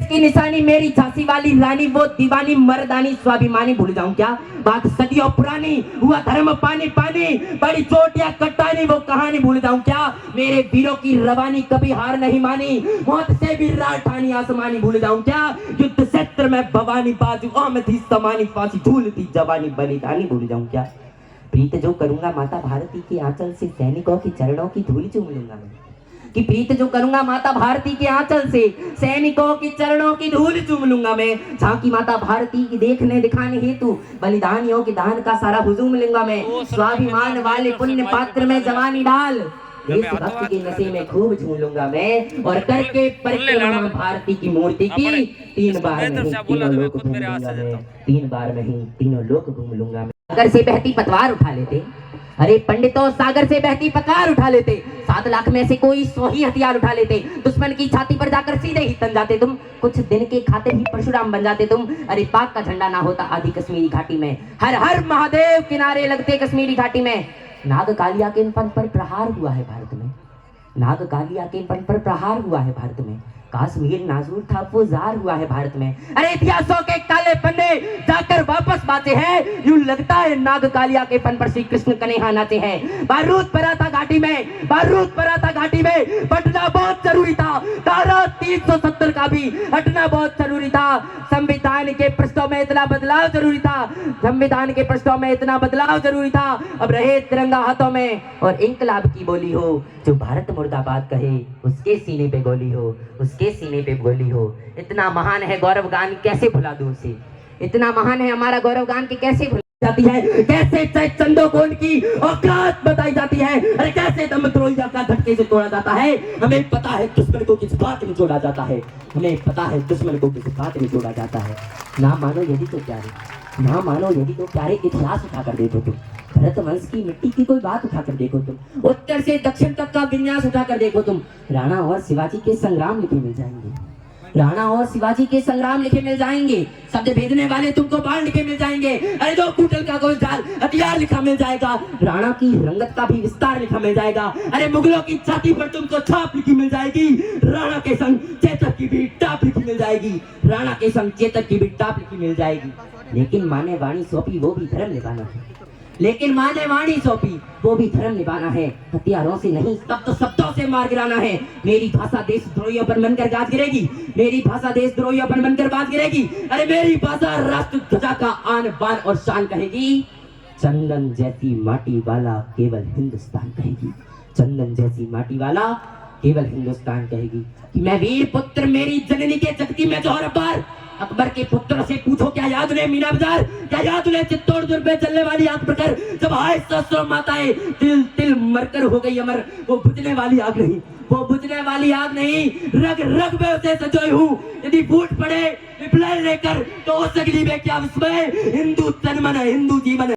की निशानी मेरी झांसी वाली रानी, वो दीवानी मर्दानी स्वाभिमानी भूल जाऊं क्या? बात सदियों पुरानी, हुआ धर्म पानी पानी, बड़ी चोटियां कटानी, वो कहानी भूल जाऊं क्या? मेरे वीरों की रवानी कभी हार नहीं मानी, मौत से भी राह ठानी आसमानी भूल जाऊं क्या? युद्ध क्षेत्र में भवानी बाजू आमद ही समानी, फांसी झूलती जवानी बलिदानी भूल जाऊं क्या? प्रीत जो करूंगा माता भारती के आंचल से, सैनिकों की चरणों की धूल चूम लूंगा मैं। कि प्रीत जो करूंगा माता भारती के आंचल से, सैनिकों की चरणों की धूल चूम लूंगा मैं। झांकी माता भारती की देखने दिखाने हेतु, बलिदानियों के दान का सारा हुजूम लूंगा मैं। स्वाभिमान वाले पुण्य पात्र में जवानी डाल, देशभक्त के नशे में खूब झूम लूंगा मैं। और करके परिक्रमा भारती की मूर्ति की, 3 बार नहीं तीनों लोक घूम लूंगा मैं। 3 बार नहीं तीनों लोक घूम लूंगा मैं। सागर से बहती पतवार उठा लेते, अरे पंडितों सागर से बहती पतवार उठा लेते, 7 लाख में से कोई 100 ही हथियार उठा लेते, दुश्मन की छाती पर जाकर सीधे ही तन जाते तुम, कुछ दिन के खाते ही परशुराम बन जाते तुम। अरे पाक का झंडा ना होता आधी कश्मीरी घाटी में, हर हर महादेव किनारे लगते कश्मीरी घाटी में। नागकालिया के पन पर प्रहार हुआ है भारत में, नागकालिया के पन पर प्रहार हुआ है भारत में। काश्मीर नाजूर था वो जार हुआ है भारत में। अरे इतिहासों के काले पन्ने जाकर वापस बाते हैं, यूं लगता है नागकालिया के पन पर श्री कृष्ण कन्हैया नाचे हैं। बारूद पड़ा था घाटी में, बारूद पड़ा था घाटी में, बटना बहुत जरूरी था। धारा 370 का भी हटना बहुत जरूरी था। संविधान के पृष्ठों में इतना बदलाव जरूरी था, संविधान के पृष्ठों में इतना बदलाव जरूरी था। अब रहे तिरंगा हाथों में और इंकलाब की बोली हो, जो भारत मुर्दाबाद कहे उसके सीने पे गोली हो, उसके सीने पे गोली हो। इतना महान है गौरव गान, कैसे भुला दूं उसे? इतना महान है हमारा गौरव गान की कैसे भुला जाती है? कैसे चंदो कौन की औकात बताई जाती है? अरे कैसे दम त्रोइया का धक्के से तोड़ा जाता है? हमें पता है दुश्मन को किस बात में जोड़ा जाता है, हमें पता है दुश्मन को किस बात में जोड़ा जाता है। ना मानो यदि तो प्यारे, ना मानो यदि तो प्यारे, इतिहास उठाकर देखो तुम, भरत वंश की मिट्टी की कोई बात उठाकर देखो तुम, उत्तर से दक्षिण तक का विन्यास उठाकर देखो तुम। राणा और शिवाजी के संग्राम लिखे मिल जाएंगे, राणा और शिवाजी के संग्राम लिखे मिल जाएंगे। शब्द भेजने वाले तुमको बाण लिखे मिल जाएंगे। अरे दो कुटल का कोई जाल हथियार लिखा मिल जाएगा। राणा की रंगत का भी विस्तार लिखा मिल जाएगा। अरे मुगलों की छाती पर तुमको छाप लिखी मिल जाएगी। राणा के संग चेतक की भी टाप लिखी मिल जाएगी, राणा के संग चेतक की भी टाप लिखी मिल जाएगी। लेकिन माने वाणी सौंपी वो भी धर्म निभाना है, लेकिन माने वाणी सौंपी वो भी धर्म निभाना है। हथियारों से नहीं तब तो शब्दों से मार गिराना है। मेरी भाषा देशद्रोहियों पर बनकर गाज गिरेगी, मेरी भाषा देशद्रोहियों पर बनकर बात गिरेगी। अरे मेरी भाषा राष्ट्र ध्वजा का आन बान और शान कहेगी। चंदन जैसी माटी वाला केवल हिंदुस्तान कहेगी, चंदन जैसी माटी वाला केवल हिंदुस्तान कहेगी। कि मैं वीर पुत्र मेरी जननी के जगती में जोहर अपार। अकबर के पुत्र से पूछो क्या याद उन्हें मीना बाजार, क्या याद उन्हें चित्तौड़ दुर्ग पे चलने वाली आग प्रखर, जब आए सहस्रों माताएं तिल तिल मरकर हो गई अमर। वो बुझने वाली आग नहीं, वो बुझने वाली आग नहीं, रग रग में उसे सजोई हूँ। यदि फूट पड़े विप्लव लेकर तो हो सकती है क्या विस्मय। हिंदू तन मन हिंदू जीवन।